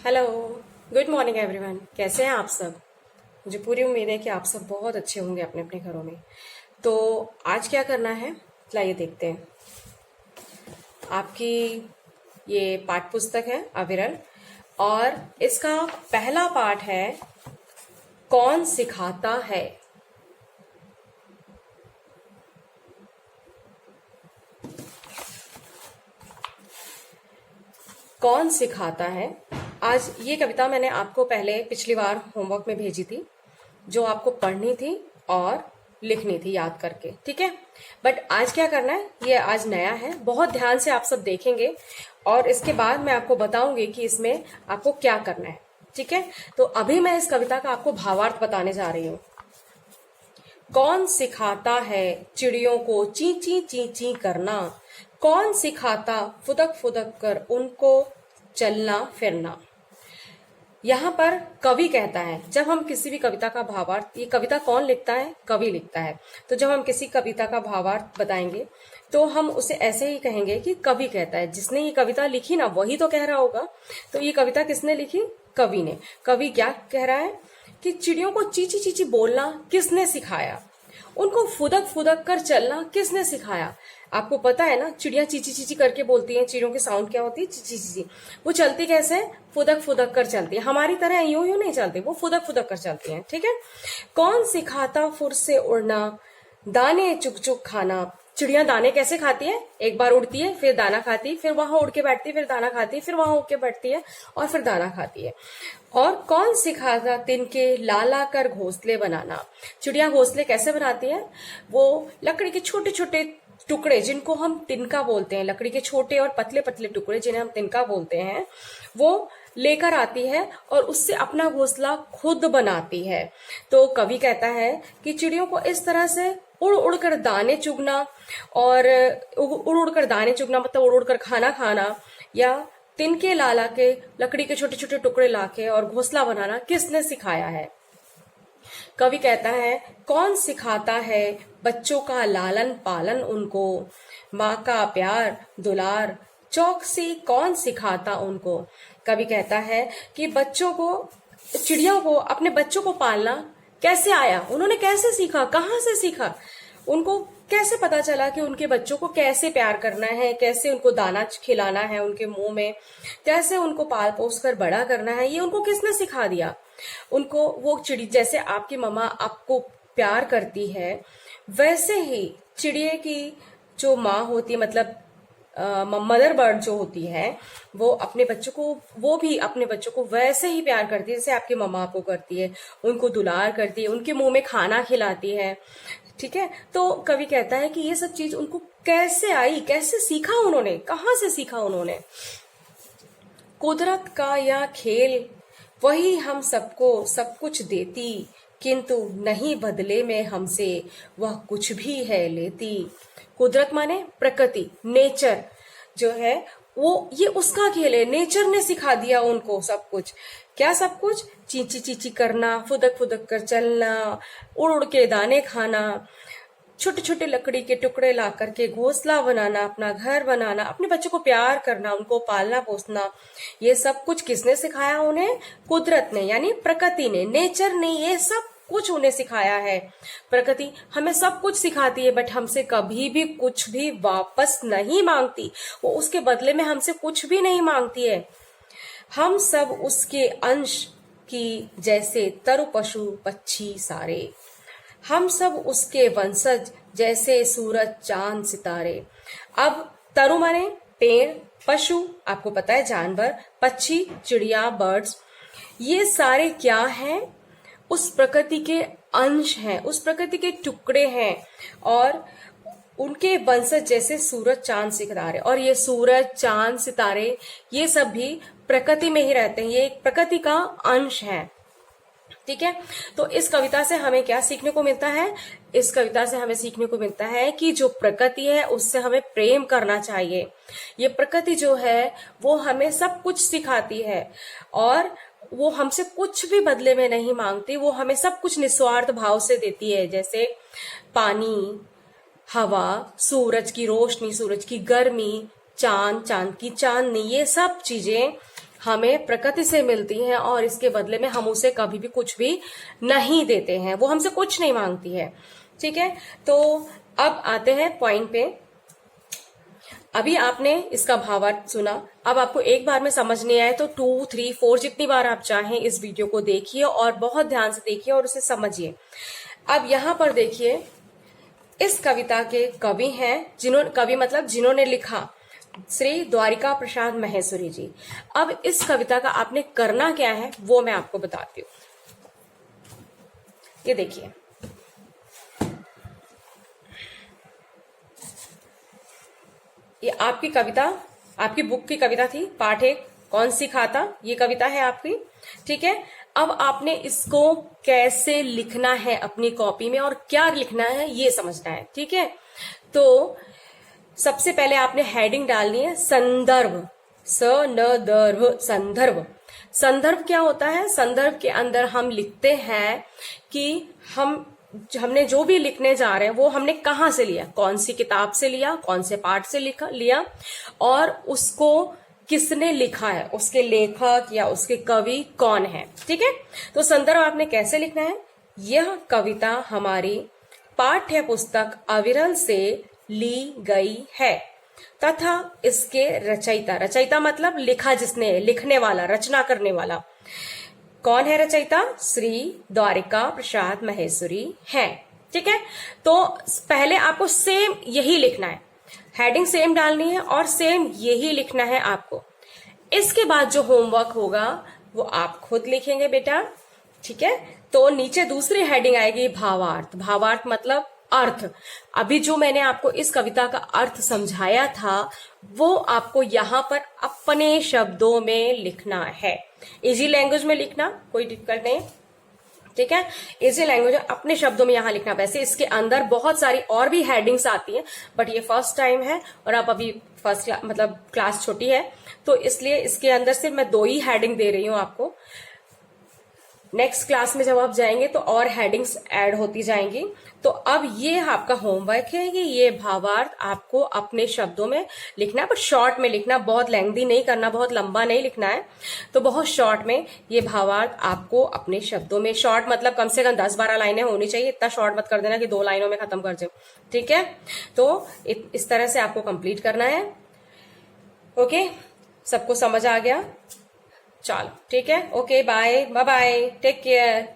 Hello. Good morning everyone. कैसे हैं आप सब? मुझे पूरी उम्मीद है कि आप सब बहुत अच्छे होंगे अपने अपने घरों में। तो आज क्या करना है, लाइए देखते हैं। आपकी ये पाठ पुस्तक है अविरल, और इसका पहला पाठ है कौन सिखाता है। कौन सिखाता है। आज ये कविता मैंने आपको पहले पिछली बार होमवर्क में भेजी थी, जो आपको पढ़नी थी और लिखनी थी याद करके, ठीक है। बट आज क्या करना है, ये आज नया है, बहुत ध्यान से आप सब देखेंगे और इसके बाद मैं आपको बताऊंगी कि इसमें आपको क्या करना है, ठीक है। तो अभी मैं इस कविता का आपको भावार्थ बताने जा रही हूँ। कौन सिखाता है चिड़ियों को ची ची ची ची करना, कौन सिखाता फुदक फुदक कर उनको चलना फिरना। यहाँ पर कवि कहता है, जब हम किसी भी कविता का भावार्थ, ये कविता कौन लिखता है, कवि लिखता है, तो जब हम किसी कविता का भावार्थ बताएंगे तो हम उसे ऐसे ही कहेंगे कि कवि कहता है। जिसने ये कविता लिखी ना वही तो कह रहा होगा। तो ये कविता किसने लिखी? कवि ने। कवि क्या कह रहा है कि चिड़ियों को चीची चीची बोलना किसने सिखाया, उनको फुदक फुदक कर चलना किसने सिखाया। आपको पता है ना, चिड़िया चीची चीची करके बोलती हैं। चिड़ियों की साउंड क्या होती है? चीची चीची। वो चलती कैसे? फुदक फुदक कर चलती है। हमारी तरह यूं यूं नहीं चलती, वो फुदक फुदक कर चलती हैं, ठीक है। कौन सिखाता फुर से उड़ना, दाने चुग चुग खाना। चिड़िया दाने कैसे खाती है? एक बार उड़ती है, फिर दाना खाती, फिर वहां उड़ के बैठती, फिर दाना खाती, फिर वहां उड़ के बैठती है और फिर दाना खाती है। और कौन सिखाता तिनके लाला कर घोंसले बनाना। चिड़िया घोंसले कैसे बनाती है? वो लकड़ी के छोटे छोटे टुकड़े, जिनको हम तिनका बोलते हैं, लकड़ी के छोटे और पतले पतले टुकड़े जिन्हें हम तिनका बोलते हैं, वो लेकर आती है और उससे अपना घोंसला खुद बनाती है। तो कवि कहता है कि चिड़ियों को इस तरह से उड़ उड़ कर दाने चुगना, और उड़ उड़ कर दाने चुगना मतलब उड़ उड़ कर खाना खाना, या तिनके लाला के लकड़ी के छोटे छोटे टुकड़े लाके और घोंसला बनाना किसने सिखाया है। कवि कहता है कौन सिखाता है बच्चों का लालन पालन उनको, माँ का प्यार दुलार चौकसी कौन सिखाता उनको। कवि कहता है कि बच्चों को, चिड़ियों को अपने बच्चों को पालना कैसे आया, उन्होंने कैसे सीखा, कहाँ से सीखा, उनको कैसे पता चला कि उनके बच्चों को कैसे प्यार करना है, कैसे उनको दाना खिलाना है उनके मुंह में, कैसे उनको पाल पोस कर बड़ा करना है, ये उनको किसने सिखा दिया। उनको वो चिड़ी, जैसे आपकी मम्मा आपको प्यार करती है, वैसे ही चिड़िया की जो माँ होती है, मतलब मदर बर्ड जो होती है, वो अपने बच्चों को, वो भी अपने बच्चों को वैसे ही प्यार करती है जैसे आपकी मम्मा आपको करती है। उनको दुलार करती है, उनके मुंह में खाना खिलाती है, ठीक है। तो कवि कहता है कि ये सब चीज उनको कैसे आई, कैसे सीखा उन्होंने, कहाँ से सीखा उन्होंने। कुदरत का यह खेल, वही हम सबको सब कुछ देती, किंतु नहीं बदले में हमसे वह कुछ भी है लेती। कुदरत माने प्रकृति, नेचर जो है, वो ये उसका खेल है। नेचर ने सिखा दिया उनको सब कुछ। क्या सब कुछ? चींची चींची करना, फुदक फुदक कर चलना, उड़ उड़ के दाने खाना, छोटे छोटे लकड़ी के टुकड़े ला करके घोंसला बनाना, अपना घर बनाना, अपने बच्चों को प्यार करना, उनको पालना पोसना, ये सब कुछ किसने सिखाया उन्हें? कुदरत ने, यानी प्रकृति ने, नेचर ने ये सब कुछ उन्हें सिखाया है। प्रकृति हमें सब कुछ सिखाती है, बट हमसे कभी भी कुछ भी वापस नहीं मांगती। वो उसके बदले में हमसे कुछ भी नहीं मांगती है। हम सब उसके अंश की, जैसे तरु पशु पक्षी सारे, हम सब उसके वंशज, जैसे सूरज चांद सितारे। अब तरु माने पेड़, पशु आपको पता है जानवर, पक्षी चिड़िया बर्ड्स, ये सारे क्या हैं? उस प्रकृति के अंश हैं, उस प्रकृति के टुकड़े हैं, और उनके वंशज जैसे सूरज चांद सितारे। और ये सूरज चांद सितारे ये सब भी प्रकृति में ही रहते हैं, ये एक प्रकृति का अंश है, ठीक है। तो इस कविता से हमें क्या सीखने को मिलता है? इस कविता से हमें सीखने को मिलता है कि जो प्रकृति है उससे हमें प्रेम करना चाहिए। ये प्रकृति जो है वो हमें सब कुछ सिखाती है, और वो हमसे कुछ भी बदले में नहीं मांगती, वो हमें सब कुछ निस्वार्थ भाव से देती है। जैसे पानी, हवा, सूरज की रोशनी, सूरज की गर्मी, चांद, चांद की चांदनी, ये सब चीजें हमें प्रकृति से मिलती हैं और इसके बदले में हम उसे कभी भी कुछ भी नहीं देते हैं, वो हमसे कुछ नहीं मांगती है। ठीक है, तो अब आते हैं पॉइंट पे। अभी आपने इसका भावार्थ सुना, अब आपको एक बार में समझ नहीं आए तो 2, 3, 4 जितनी बार आप चाहें इस वीडियो को देखिए और बहुत ध्यान से देखिए और उसे समझिए। अब यहां पर देखिए, इस कविता के कवि हैं, कवि मतलब जिन्होंने लिखा, श्री द्वारिका प्रसाद महेश्वरी जी। अब इस कविता का आपने करना क्या है वो मैं आपको बताती हूं। ये देखिए, ये आपकी कविता, आपकी बुक की कविता थी, पाठ 1, कौन सी खाता, ये कविता है आपकी। ठीक है, अब आपने इसको कैसे लिखना है अपनी कॉपी में और क्या लिखना है ये समझना है। ठीक है, तो सबसे पहले आपने हेडिंग डालनी है संदर्भ, संदर्भ। संदर्भ, संदर्भ क्या होता है? संदर्भ के अंदर हम लिखते हैं कि हमने जो भी लिखने जा रहे हैं वो हमने कहाँ से लिया, कौन सी किताब से लिया, कौन से पाठ से लिया और उसको किसने लिखा है, उसके लेखक या उसके कवि कौन है। ठीक है, तो संदर्भ आपने कैसे लिखना है? यह कविता हमारी पाठ्य पुस्तक अविरल से ली गई है तथा इसके रचयिता, रचयिता मतलब लिखा जिसने, लिखने वाला, रचना करने वाला, कौन है रचयिता? श्री द्वारिका प्रसाद महेश्वरी है। ठीक है, तो पहले आपको सेम यही लिखना है, हेडिंग सेम डालनी है और सेम यही लिखना है आपको। इसके बाद जो होमवर्क होगा वो आप खुद लिखेंगे बेटा। ठीक है, तो नीचे दूसरी हेडिंग आएगी भावार्थ। भावार्थ मतलब अर्थ। अभी जो मैंने आपको इस कविता का अर्थ समझाया था वो आपको यहां पर अपने शब्दों में लिखना है, इजी लैंग्वेज में लिखना, कोई दिक्कत नहीं। ठीक है, इजी लैंग्वेज अपने शब्दों में यहां लिखना। वैसे इसके अंदर बहुत सारी और भी हेडिंग्स आती हैं, बट ये फर्स्ट टाइम है और आप अभी फर्स्ट मतलब क्लास छोटी है तो इसलिए इसके अंदर सिर्फ मैं 2 ही हेडिंग दे रही हूं आपको। नेक्स्ट क्लास में जब आप जाएंगे तो और हेडिंग्स ऐड होती जाएंगी। तो अब ये आपका होमवर्क है कि ये भावार्थ आपको अपने शब्दों में लिखना है, पर शॉर्ट में लिखना, बहुत लेंथी नहीं करना, बहुत लंबा नहीं लिखना है। तो बहुत शॉर्ट में ये भावार्थ आपको अपने शब्दों में, शॉर्ट मतलब कम से कम 10-12 लाइनें होनी चाहिए, इतना शॉर्ट मत कर देना कि 2 लाइनों में खत्म कर दे। ठीक है, तो इस तरह से आपको कंप्लीट करना है। ओके, सबको समझ आ गया? चलो ठीक है, okay, bye bye, take care.